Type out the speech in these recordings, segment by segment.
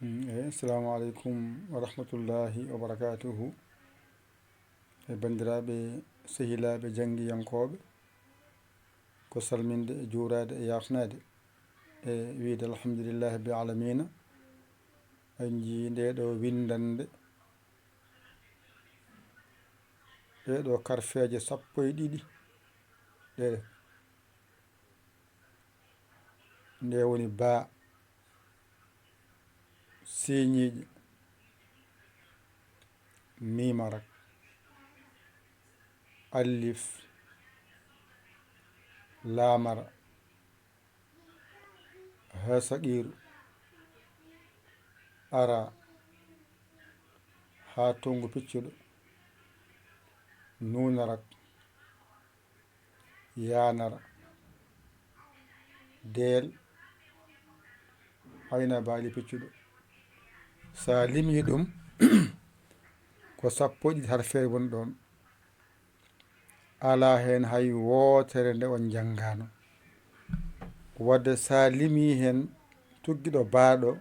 Assalamu aleykum wa rahmatullahi wa barakatuhu. Bandiraɓe sehilaɓe jangguiyankoɓe, ko salminde e juurade e yafnade e wiide alhamdulillahi rabbil alamina. En jii ndeɗo windande ɗeɗo karfeje 12 ɗe nde woni ba siñiƴe mimarak alif lamara ha saqiru ara ha tongu piccuɗo nunarak yanara del hayna baali piccuɗo. Sa limi ɗum ko 12 harfere woni ɗon, ala hen hay wotere nde on janngano. Wadde sa limi hen tuggiɗo baaɗo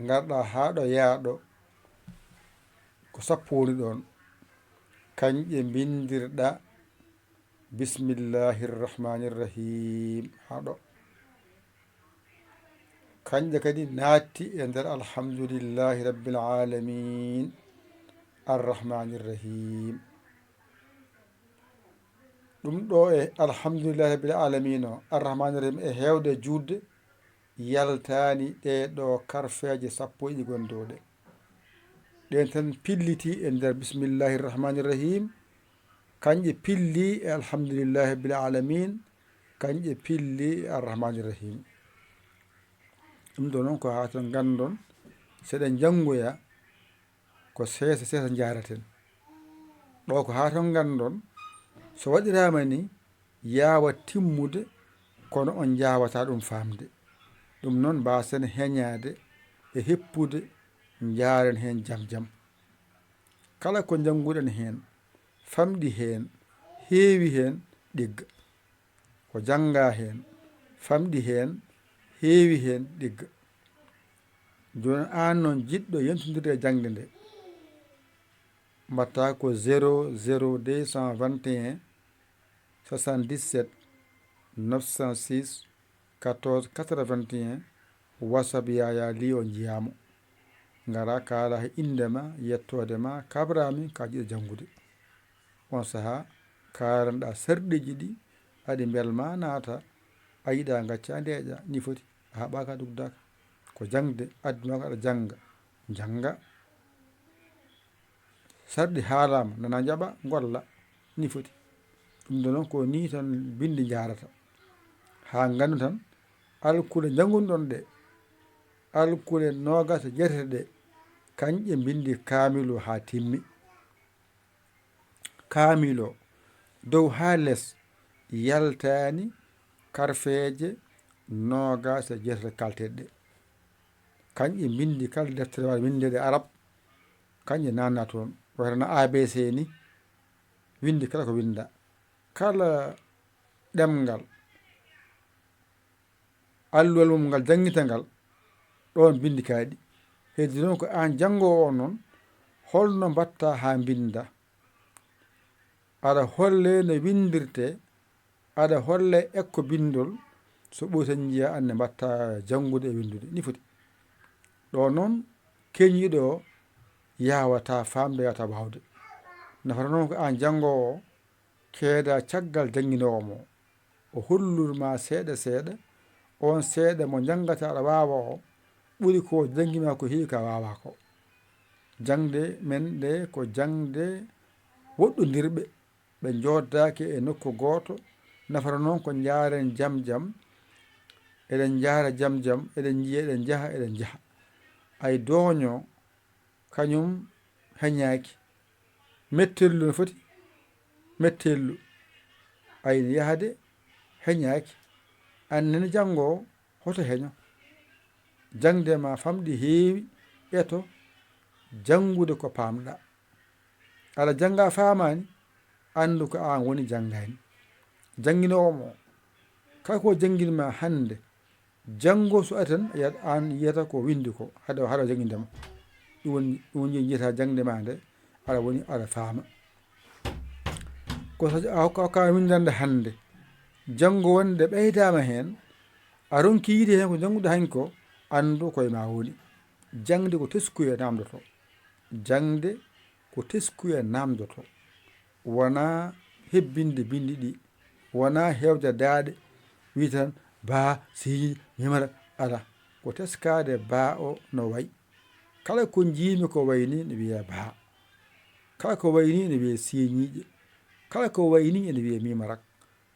garɗa haɗo yaaɗo ko 10 woni ɗon, kanƴe bindirɗa bismillahirrahmanirrahim haɗo. Kanƴe kadi naatti e nder alhamdulillahi rabbil alamin arrahmanirrahim. ɗum ɗo e alhamdulillahi rabbil alamin o arrahmanirrahim e hewde juutde yaltani ɗeɗo karfeje 12 goni dow ɗe. ɗen tan pilliti e nder bismillahirrahmanirrahim, kanƴe pilli e alhamdulillahi rabbil alamin, kanƴe pilli e arrahmanirrahim. ɗum ɗo noon ko hatan gandon seɗen janngoya ko sesa sesa jaraten. ɗo ko hatan gandon so waɗirama ni yawa timmude kono on jawata ɗum famde. ɗum noon mbasen heñade e heppude jaren hen jam jam. Kala ko jannguɗen hen famɗi hen heewi hen ɗigga, ko janga hen famɗi hen heewi hen ɗigga. Joni an noon jiɗɗo yentodirde e jangde nde, mbatta ko 00221 77 906 14 81 WhatsApp Yaya Ly o jiyamo. Ngara kaala he indema, yettodema, kabrami ka jiɗo janngude. On saaha kalanɗa sarɗiji ɗi aɗi belma naata, a yiɗa gacca ndeƴa ni foti a haɓaka dugdaka. ko jangde addunaka aɗa janga sarɗi haalama nana jaɓa golla ni foti. ɗum ɗo noon ko ni tan bindi jarata ha gandu tan alkule jangunɗon ɗe, alkule 29 ɗe, kanƴe bindi kaamilo ha timmi. Kaamilo dow ha less yaltani karfeje 29 kalteɗe ɗe. kanƴe bindi kala deftere waɗa windede arab, kanƴe nanna toon wayatano ABC ni. windi kala ko winda, kala ɗemgal alluwal mum ngal jangguita ngal ɗon bindi kaaɗi. heddi noon ko an jangowo o noon holno mbatta ha binda, aɗa holle no windirte, aɗa holle ekko bindol, so ɓoyi tan jiiya anne mbatta jangude e windude ni foti. ɗo noon keñiɗo o yawata famde, yawata wawde. nafata noon ko an jangowo o keeda caggal janguinowo mo, o holluma seeɗa seeɗa, on seeɗa mo jangata aɗa wawa o ɓuri ko janguima ko heewi ka wawa ko. jangde men ɗe ko jangde woɗɗodirɓe, ɓe joddake e nokku goto. nafata noon ko jaren jam jam, eɗen jara jam jam, eɗen jiiya eɗen jaaha. ay dooño kañum heñaki mettellu no foti mettellu, ayni yahade heñaki. annene jangowo hoto heño, jangde ma famɗi heewi, eto jangude ko pamɗa. aɗa janga famani andu ko an woni janggani. janguinowo mo kala ko janguinma hande janngo so ari tan an yiyata ko windi ko haɗa jangindema ɗum woni jiyata jangde ma nde aɗa woni aɗa faama ko so a hokkama windande hannde janngo wonde ɓeydama heen a ronki yiide heen ko jannguɗa hanki ko anndu koye ma woni jangde ko teskuye namdoto jangde ko teskuye namdoto wona hebbinde bindi ɗi wona hewde daaɗe wi tan ba si mimata ala ko teskade ba o no wayi kala ko jiimi ko wayni ne wiye ba kala ko wayni ne wiye siñiiƴe kala ko wayni ene wiye mimarak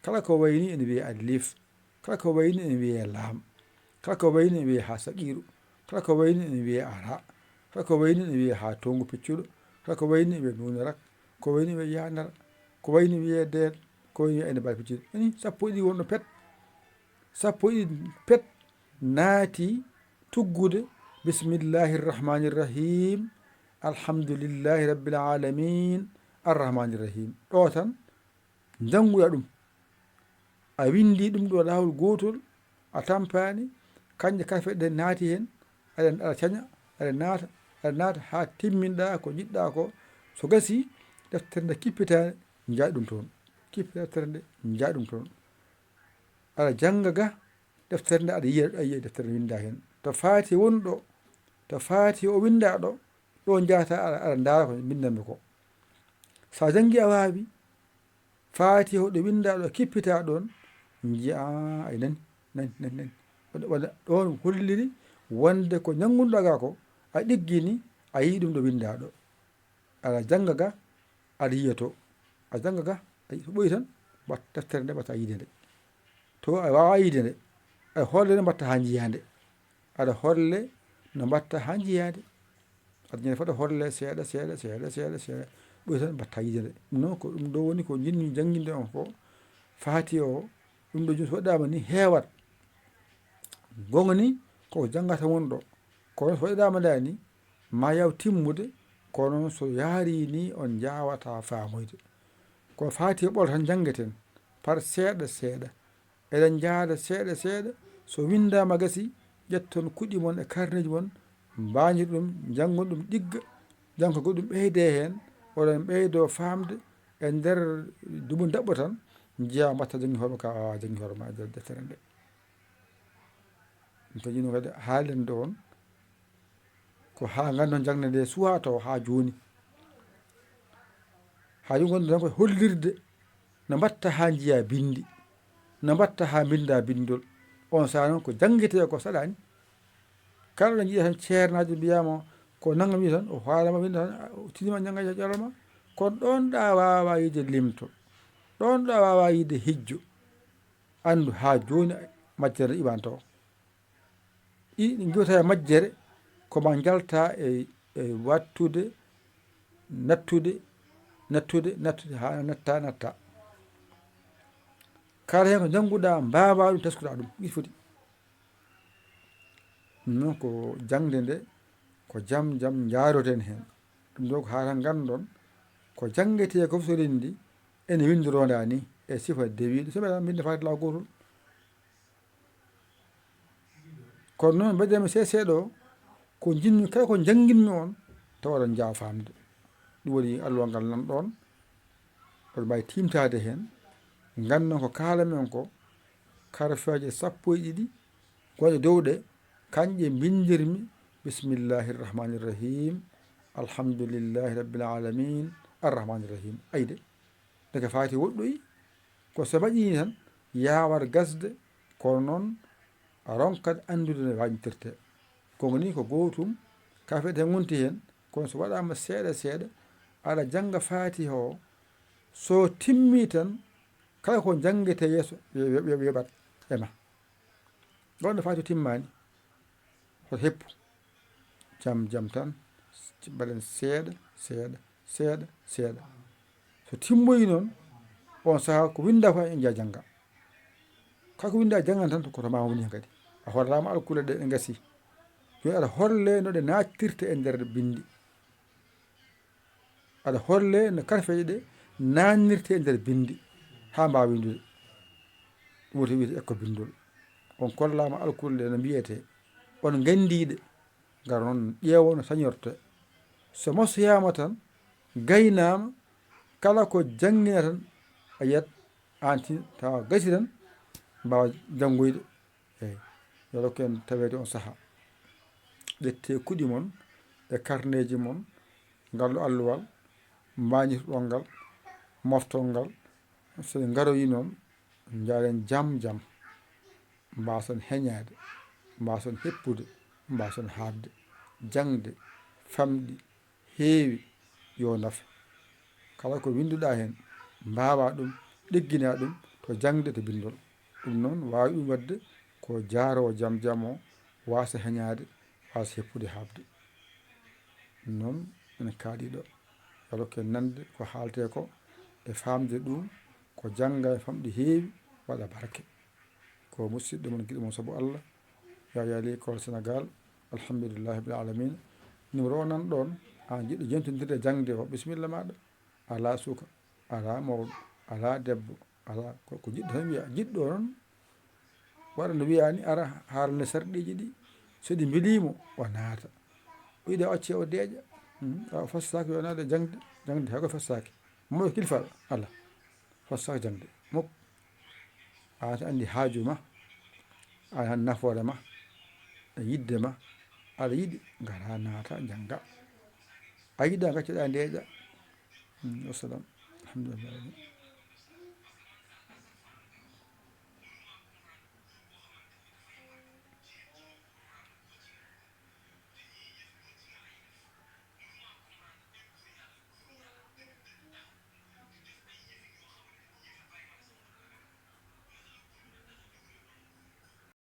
kala ko wayni ene wiye alif kala ko wayni ene wiye laam kala ko wayni ene wiye ha saqiru kala ko wayni ene wiye ara kala ko wayni ene wiye ha tongu piccuɗo kala ko wayni ene wiye nunarak ko wayni wiye yanara ko wayni wiye deel ko wayni wiye ene bal piccuɗo ani sappo ɗi wonɗo pet sappo ɗiɗi pet naati tuggude bismillahi rrahmani rrahim alhamdulillahi rabbil alamin arrahmani rrahim ɗo tan jannguɗa ɗum a windi ɗum ɗo laawol gotol a tampani kanje kafe ɗe naati hen aɗa caña aɗa naata ha timminɗa ko jiɗɗa ko so gasi deftere nde kippitani jaaɗi ɗum toon kippita deftere nde jaaɗi ɗum toon aɗa janga ga deftere nde aɗa yiya deftere nde winda hen to faati wonɗo to faati o winda ɗo jahata aɗa ndaara ko bindanmi ko sa jangi a waawi faati hoɗo winda ɗo kippita ɗon jiya ay nani ɗon holliri wonde ko janngunɗa ga ko a ɗiggini a yii ɗum ɗo winda ɗo aɗa janga ga aɗa yiyato a janga ga so ɓoyi tan deftere nde mbatta yiide nde to a wawa yiide nde aɗa holle no mbatta ha jiyande aɗa holle no mbatta ha jiyade aɗa ñande fota holle seeɗa ɓoyi tan mbatta yiide nde ɗum noon ko ɗum ɗo woni ko jinmi jangguinde on ko faati o ɗum ɗo joni so waɗama ni heewat gongni koko janggata wonɗo kono so waɗama dani ma yaw timmude kono so yaari ni on jawata faamoyde kono faati o ɓol tan janggeten par seeɗa eɗen jaada seeɗa so windama gasi ƴetton kuɗi mon e karneji mon mbañir ɗum janggon ɗum ɗigga janggo goɗɗum ɓeyde hen oɗon ɓeydo famde e nder dumu daɓɓo tan jiya mbatta jangi hoorema ka wawa jangi hoorema e nder deftere nde ɗum to jino kadi haalen ɗo on ko ha gandon jangde nde suwa taw ha joni ha joni gonɗo tan koye hollirde no mbatta ha jiiya bindi no mbatta ha binda bindol on saaha noon ko janguete ko saɗani kala ɗo jiiya tan ceernajo mbiyama ko naggam wi tan o haalama winda tan tinima jangga ƴarama kono ɗon ɗa wawa yiide limto ɗon ɗa wawa yiide hijjo andu ha joni majjere iwan taw ɗi jota e majjere koma jalta e wattude nattude ha natta kala hen ko jangguɗa mbawa ɗum teskuɗa ɗum ɗi foti non ko jangde nde ko jaam jaaroten hen ɗum ɗo ko haatan gandon ko janguete ko so rendi ene windoronda ni e sifa dewiɗo so mbeɗa binde faati law gotol kono noon mbaɗemi seeɗa ko jinmi kala ko janguinmi on taw oɗon jawa famde ɗum woni allowal ngal nan ɗon oɗon mbawi timtade hen gandon ko kalamen ko karfeje sappo e ɗiɗi goƴe dow ɗe kanƴe bindirmi bismillahi rrahmani rrahim alhamdulillahi rabbil alamin arrahmani rrahim ayde daga faati woɗɗoyi ko so waɗini tan yawat gasde kono noon a ronkat andude no wañirte kogoni ko gotum kafeɗe hen gonti hen kono so waɗama seeɗa aɗa jangga faati o so timmi tan kala ko janguete yeeso weɓat ema gonɗo faati o timmani hoto heppu jaam tan mbaɗen seeɗa so timmoyi noon on saaha ko winda ko en jiya jangga kala ko winda jangan tan koto ma woni hen kadi a hollama alkule ɗe gasi joni aɗa holle no ɗe nattirta e nder bindi aɗa holle no karfeje ɗe nannirte e nder bindi ha mbawa windude ɗum woni wiyete ekko bindol on kollama alkulde no mbiyete on gandiɗe ngar noon ƴeewo no sañorte so mosoyama tan gaynama kala ko jangina tan a yiyat antin tawa gasi tan mbawa janggoyde eyyi yo dokku en tawede on saaha ƴette kuuɗi mon e carnet mon ngallu alluwal mañitoɗon ngal moftol ngal so garoyi noon jaren jaam jaam mbason heñade mbason heppude mbason habde jangde famɗi heewi yo nafe kala ko winduɗa hen mbawa ɗum ɗeggina ɗum to jangde to bindol ɗum noon wawi ɗum wadde ko jaarowo jaam jaam o wasa heñade wasa heppude habde ɗum noon ene kaaɗiɗo yalo ken nande ko haalte ko e famde ɗum ko jangga e famɗi heewi waɗa barke ko musidɗo mon guiɗo mon saabu Allah Yaya l'école Sénégal alhamdulillahi rabbil alamin numéro o nan ɗon an jiɗɗo jentodirde jangde o bisimilla maɗa ala suka ala mawɗo ala debbo ala ko jiɗɗo tan wiya jiɗɗo noon waɗa no wiyani ara haalne sarɗiji ɗi so ɗi beelimo o naata o yiiɗa acce o deeƴa o fassaki yo naade jangde hay goto fassaki mo kilifa ala fassaki jangde mukko an tan andi haaju ma an han nafoore ma e yidde ma aɗa yiiɗi gara naata jangga a yiiɗa gaccoɗa deeƴa wassalam alhamdulillah.